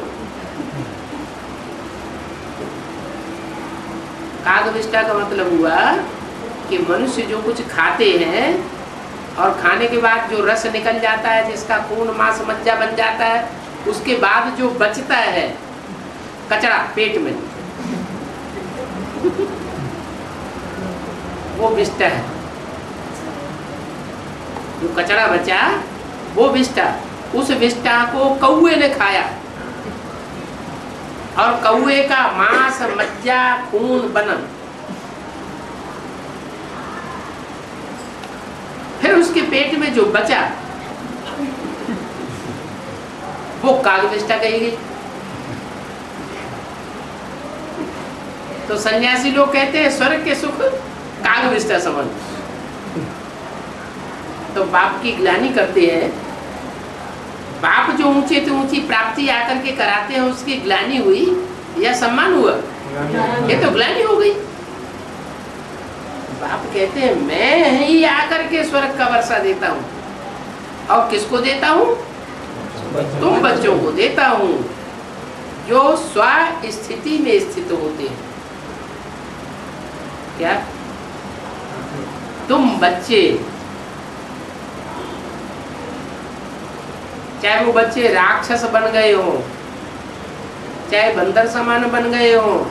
काग विष्टा का मतलब हुआ कि मनुष्य जो कुछ खाते हैं और खाने के बाद जो रस निकल जाता है, जिसका खून मांस मज्जा बन जाता है, उसके बाद जो बचता है कचरा पेट में, वो विष्टा है। जो कचरा बचा वो विष्टा, उस विष्टा को कौवे ने खाया और कौवे का मांस मज्जा खून बना, फिर उसके पेट में जो बचा वो काग विष्टा कही गई। तो सन्यासी लोग कहते हैं स्वर्ग के सुख काग विष्टा समान। तो बाप की ग्लानि करते हैं, बाप जो ऊंचे से ऊंची प्राप्ति आकर के कराते हैं उसकी ग्लानि हुई या सम्मान हुआ? ये तो ग्लानि हो गई। बाप कहते हैं मैं ही आकर के स्वर्ग का वर्षा देता हूँ, और किसको देता हूँ? तुम बच्चों को देता हूँ जो स्व स्थिति में स्थित होते हैं। क्या? तुम बच्चे, चाहे वो बच्चे राक्षस बन गए हो, चाहे बंदर समान बन गए हो,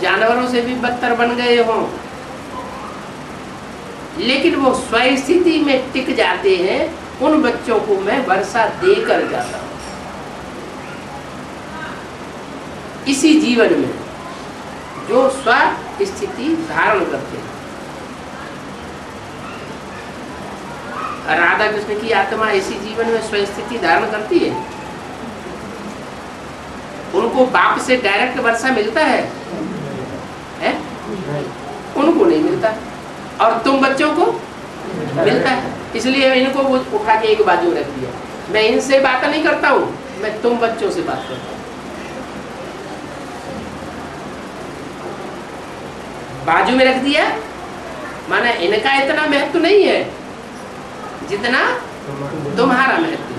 जानवरों से भी बदतर बन गए हो, लेकिन वो स्वस्थिति में टिक जाते हैं, उन बच्चों को मैं वर्षा देकर जाता हूँ। इसी जीवन में जो स्वस्थिति धारण करते हैं। राधा कृष्ण की आत्मा इसी जीवन में स्वस्थिति धारण करती है। उनको बाप से डायरेक्ट वर्षा मिलता है? उनको नहीं मिलता, और तुम बच्चों को मिलता है। इसलिए इनको वो उठा के एक बाजू रख दिया। मैं इनसे बात नहीं करता हूँ, मैं तुम बच्चों से बात करता हूँ। बाजू में रख दिया माना इनका इतना महत्व नहीं है जितना तुम्हारा महत्व।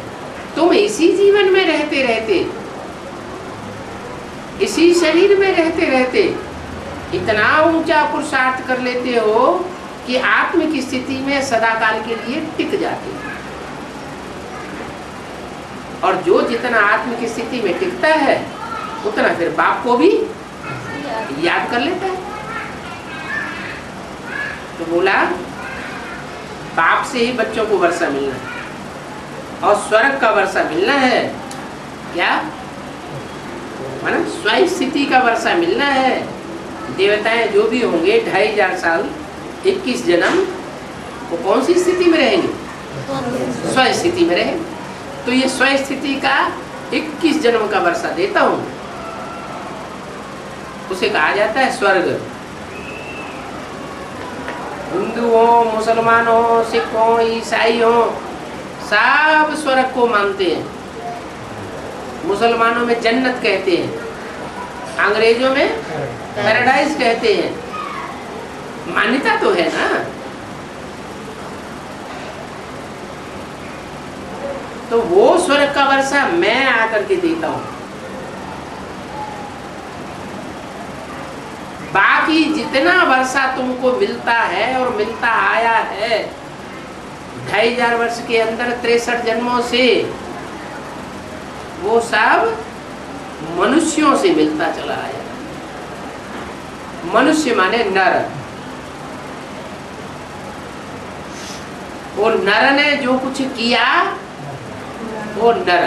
तुम इसी जीवन में रहते रहते, इसी शरीर में रहते रहते इतना ऊंचा पुरुषार्थ कर लेते हो कि आत्म की स्थिति में सदाकाल के लिए टिक जाते हो। और जो जितना आत्म की स्थिति में टिकता है उतना फिर बाप को भी याद कर लेता है। तो बोला बाप से ही बच्चों को वर्षा मिलना है, और स्वर्ग का वर्षा मिलना है। क्या? माना स्वयं स्थिति का वर्षा मिलना है। देवताएं जो भी होंगे 2500 साल 21 जन्म, वो कौन सी स्थिति में रहेंगे? स्वयं स्थिति में रहेंगे। तो ये स्वयं स्थिति का 21 जन्म का वर्षा देता हूं, उसे कहा जाता है स्वर्ग। हिंदू हो, मुसलमान हो, सिख हो, ईसाई हो, सब स्वर्ग को मानते हैं। मुसलमानों में जन्नत कहते हैं, अंग्रेजों में पैराडाइज कहते हैं। मान्यता तो है ना। तो वो स्वर्ग का वर्षा मैं आकर के देता हूं। बाकी जितना वर्षा तुमको मिलता है और मिलता आया है 2500 वर्ष के अंदर 63 जन्मों से, वो सब मनुष्यों से मिलता चला आया। मनुष्य माने नर। और नर ने जो कुछ किया वो नर,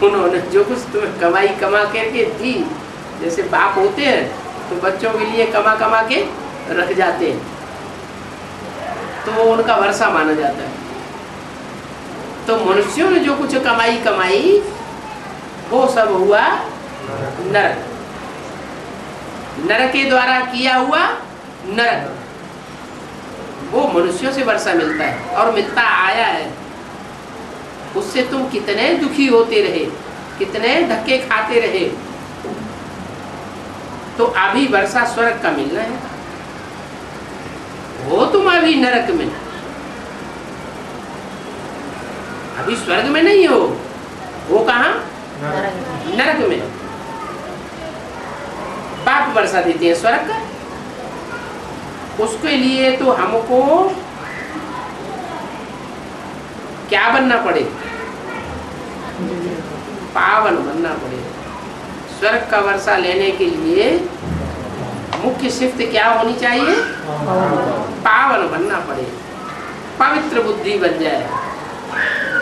उन्होंने जो कुछ तुम्हें कमाई कमा करके दी, जैसे बाप होते हैं तो बच्चों के लिए कमा कमा के रख जाते हैं, तो उनका वर्षा माना जाता है। तो मनुष्यों ने जो कुछ कमाई कमाई वो सब हुआ नर, नर के द्वारा किया हुआ नरक। वो मनुष्यों से वर्षा मिलता है और मिलता आया है। उससे तुम कितने दुखी होते रहे, कितने धक्के खाते रहे, तो अभी वर्षा स्वर्ग का मिलना है। वो तुम अभी नरक में, अभी स्वर्ग में नहीं हो। वो कहाँ? नरक में। पाप वर्षा देते हैं स्वर्ग का। उसके लिए तो हमको क्या बनना पड़े? पावन बनना पड़े। स्वर्ग का वर्षा लेने के लिए मुख्य सिफ्त क्या होनी चाहिए? पावन बनना पड़े, पवित्र बुद्धि बन जाए।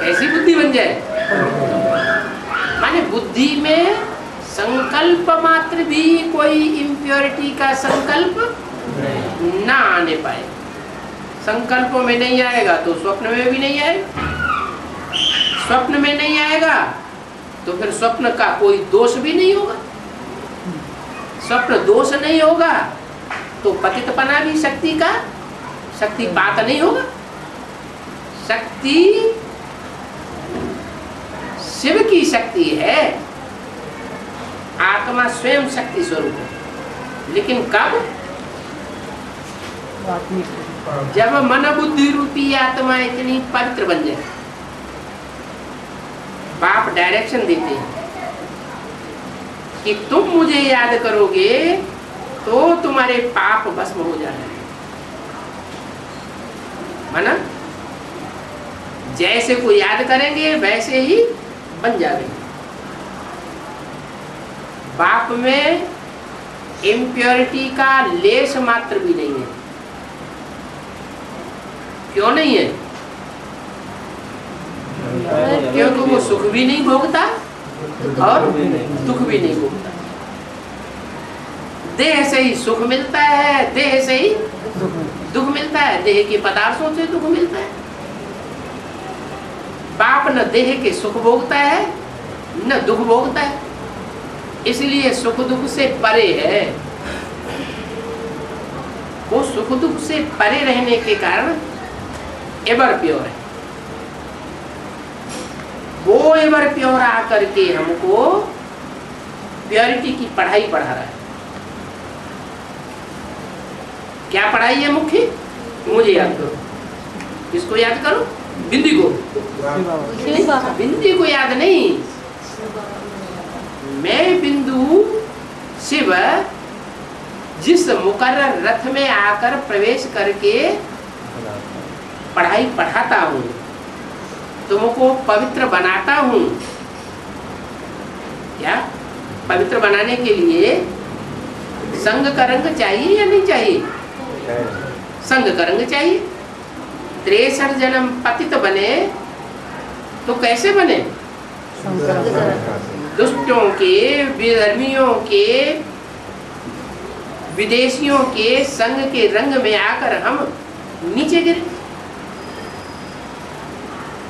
कैसी बुद्धि बन जाए? माने बुद्धि में संकल्प मात्र भी कोई इम्प्योरिटी का संकल्प ना आने पाए। संकल्पों में नहीं आएगा तो स्वप्न में भी नहीं आएगा। स्वप्न में नहीं आएगा तो फिर स्वप्न का कोई दोष भी नहीं होगा। स्वप्न दोष नहीं होगा तो पतितपना भी शक्ति का शक्तिपात नहीं होगा। शक्ति शिव की शक्ति है, आत्मा स्वयं शक्ति स्वरूप है। लेकिन कब? जब मन बुद्धि रूपी आत्मा इतनी पवित्र बन जाए। बाप डायरेक्शन देते हैं कि तुम मुझे याद करोगे तो तुम्हारे पाप भस्म हो जाएंगे। माना जैसे को याद करेंगे वैसे ही बन जाएंगे। बाप में इम्प्योरिटी का लेश मात्र भी नहीं है। क्यों नहीं है? क्योंकि वो सुख भी नहीं भोगता और दुख भी नहीं भोगता। देह से ही सुख मिलता है, देह से ही दुख मिलता है, देह के पदार्थों से दुख मिलता है। बाप न देह के सुख भोगता है न दुख भोगता है, इसलिए सुख दुख से परे है। वो सुख दुख से परे रहने के कारण एवर प्योर है। वो एवर प्योर आकर के हमको प्योरिटी की पढ़ाई पढ़ा रहा है। क्या पढ़ाई है मुख्य? मुझे याद करो। किसको याद करो? बिंदी को। बिंदी को याद नहीं, मैं बिंदु शिव जिस मुकर्रर रथ में आकर प्रवेश करके पढ़ाई पढ़ाता हूँ, तुमको पवित्र बनाता हूँ। क्या पवित्र बनाने के लिए संग का रंग चाहिए या नहीं चाहिए? संग का रंग चाहिए। 63 जन्म पतित बने तो कैसे बने? दुष्टों के, विधर्मियों के, विदेशियों के संग के रंग में आकर हम नीचे गिरे।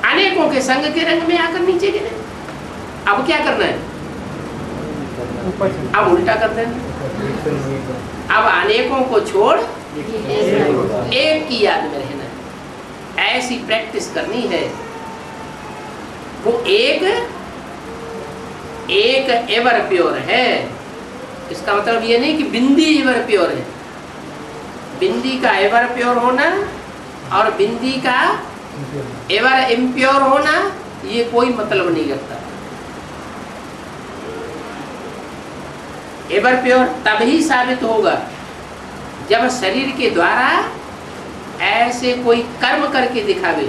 अनेकों के संग के रंग में आकर नीचे गिरे। अब क्या करना है? अब उल्टा कर देना। अब अनेकों को छोड़ एक की याद में रहना है। ऐसी प्रैक्टिस करनी है। वो एक एवर प्योर है। इसका मतलब ये नहीं कि बिंदी एवर प्योर है। बिंदी का एवर प्योर होना और बिंदी का एवर इम्प्योर होना ये कोई मतलब नहीं रखता। एवर प्योर तभी साबित होगा जब शरीर के द्वारा ऐसे कोई कर्म करके दिखावे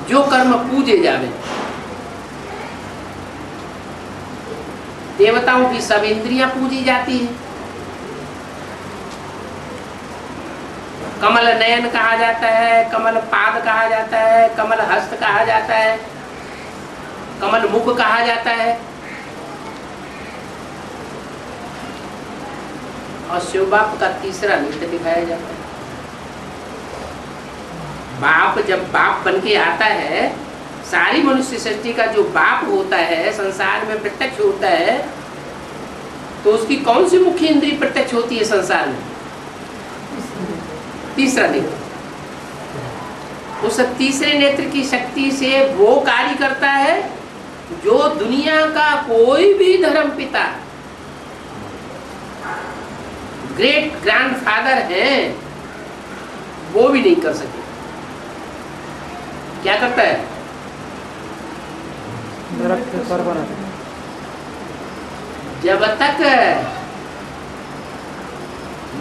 जो कर्म पूजे जावे। देवताओं की सब इंद्रियां पूजी जाती है। कमल नयन कहा जाता है, कमल पाद कहा जाता है, कमल हस्त कहा जाता है, कमल मुख कहा जाता है। और शिव बाप का तीसरा नृत्य दिखाया जाता है। बाप जब बाप बन के आता है, सारी मनुष्य सृष्टि का जो बाप होता है, संसार में प्रत्यक्ष होता है, तो उसकी कौन सी मुख्य इंद्रिय प्रत्यक्ष होती है संसार में? तीसरा नेत्र। उस तीसरे नेत्र की शक्ति से वो कार्य करता है जो दुनिया का कोई भी धर्म पिता, ग्रेट ग्रैंडफादर है, वो भी नहीं कर सके। क्या करता है? जब तक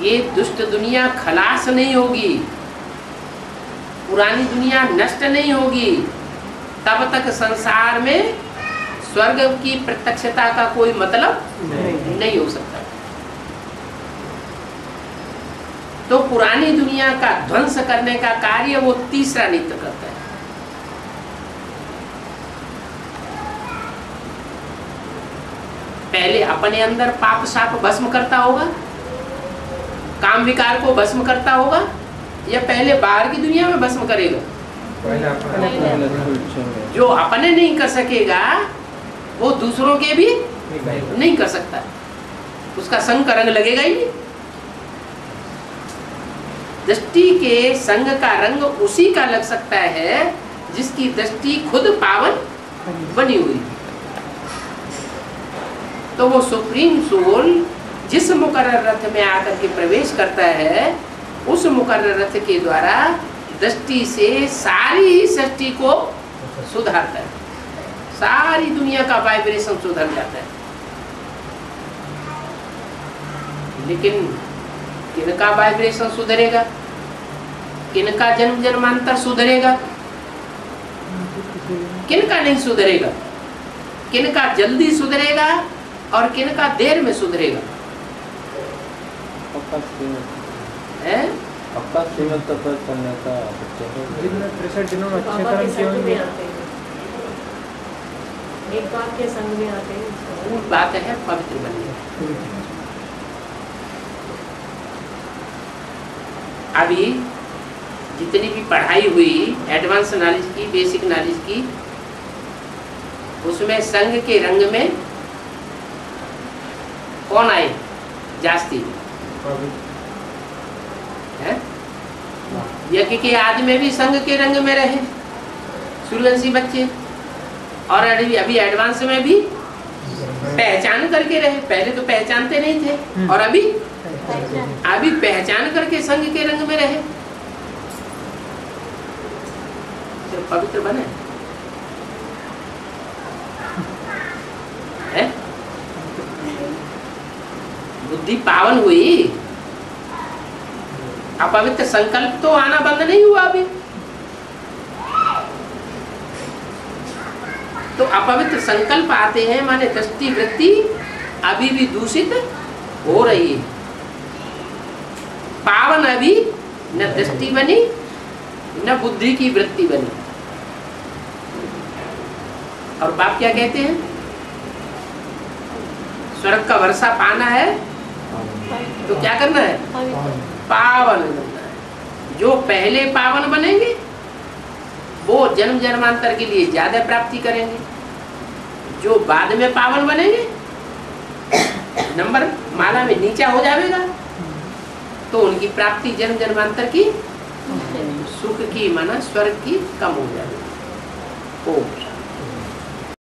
ये दुष्ट दुनिया खलास नहीं होगी, पुरानी दुनिया नष्ट नहीं होगी, तब तक संसार में स्वर्ग की प्रत्यक्षता का कोई मतलब नहीं हो सकता। तो पुरानी दुनिया का ध्वंस करने का कार्य वो तीसरा नेत्र करता है। पहले अपने अंदर पाप साप भस्म करता होगा, काम विकार को भस्म करता होगा, या पहले बाहर की दुनिया में भस्म करेगा? जो अपने नहीं कर सकेगा वो दूसरों के भी नहीं कर सकता। उसका संग का रंग लगेगा ही नहीं। दृष्टि के संग का रंग उसी का लग सकता है जिसकी दृष्टि खुद पावन बनी हुई। तो वो सुप्रीम सोल जिस मुकर्रर रथ में आकर के प्रवेश करता है, उस मुकर्रर रथ के द्वारा दृष्टि से सारी ही सृष्टि को सुधारता है। सारी दुनिया का वाइब्रेशन सुधर जाता है। लेकिन किनका वाइब्रेशन सुधरेगा? किनका जन्म जन्मांतर सुधरेगा? किनका नहीं सुधरेगा? किनका जल्दी सुधरेगा और किनका देर में सुधरेगा? आपका श्रीमत पर चलने का एक बात के संग में आते हैं। वो बात है पवित्र बनने। अभी जितनी भी पढ़ाई हुई एडवांस नॉलेज की, बेसिक नॉलेज की, उसमें संघ के रंग में कौन आए जास्ती है? यज्ञ के आदि में भी संघ के रंग में रहे सूर्यवंशी बच्चे, और अभी एडवांस में भी पहचान करके रहे। पहले तो पहचानते नहीं थे, और अभी पहचान करके संघ के रंग में रहे, तो पवित्र बने है? बुद्धि पावन हुई। अपवित्र संकल्प तो आना बंद नहीं हुआ अभी। तो अपवित्र संकल्प आते हैं, माने दृष्टि वृत्ति अभी भी दूषित हो रही है। पावन अभी न दृष्टि बनी न बुद्धि की वृत्ति बनी। और बाप क्या कहते हैं? स्वर्ग का वर्षा पाना है तो क्या करना है? पावन बनना है। जो पहले पावन बनेंगे वो जन्म जन्मांतर के लिए ज्यादा प्राप्ति करेंगे, जो बाद में पावन बनेंगे नंबर माला में नीचा हो जाएगा तो उनकी प्राप्ति जन्म जन्मांतर की सुख की माना स्वर्ग की कम हो जाएगी। ओम